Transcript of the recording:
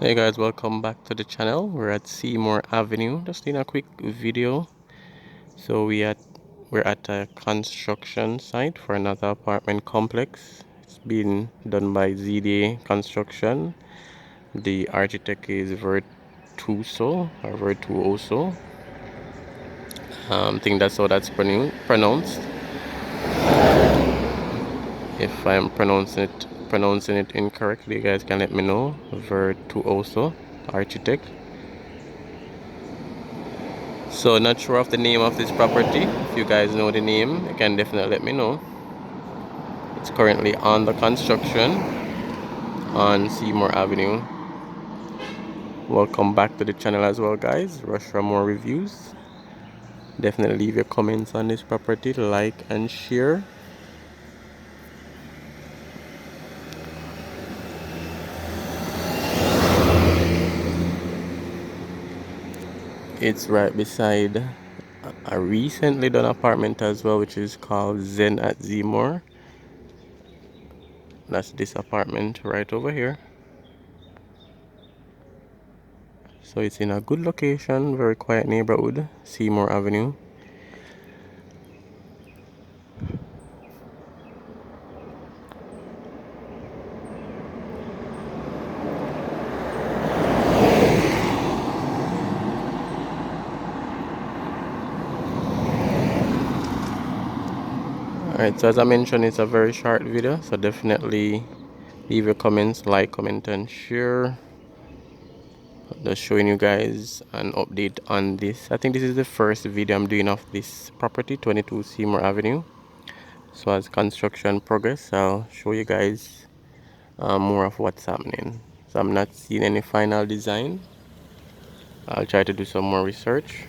Hey guys, welcome back to the channel. We're at Seymour Avenue. Just in a quick video. So we're at a construction site for another apartment complex. It's been done by ZDA Construction. The architect is Virtuoso or Virtuoso. I think that's how that's pronounced. If I'm pronouncing it incorrectly, you guys can let me know. Virtuoso architect. So not sure of the name of this property. If you guys know the name, you can definitely let me know. It's currently on the construction on Seymour Avenue. Welcome back to the channel as well, guys. Rush for more reviews. Definitely leave your comments on this property, like and share. It's right beside a recently done apartment as well, which is called Zen at Seymour. That's this apartment right over here. So it's in a good location, very quiet neighborhood, Seymour Avenue. Alright, so as I mentioned, it's a very short video, so definitely leave your comments, like, comment and share. Just showing you guys an update on this. I think this is the first video I'm doing of this property, 22 Seymour Avenue. So as construction progress, I'll show you guys more of what's happening. So I'm not seeing any final design. I'll try to do some more research.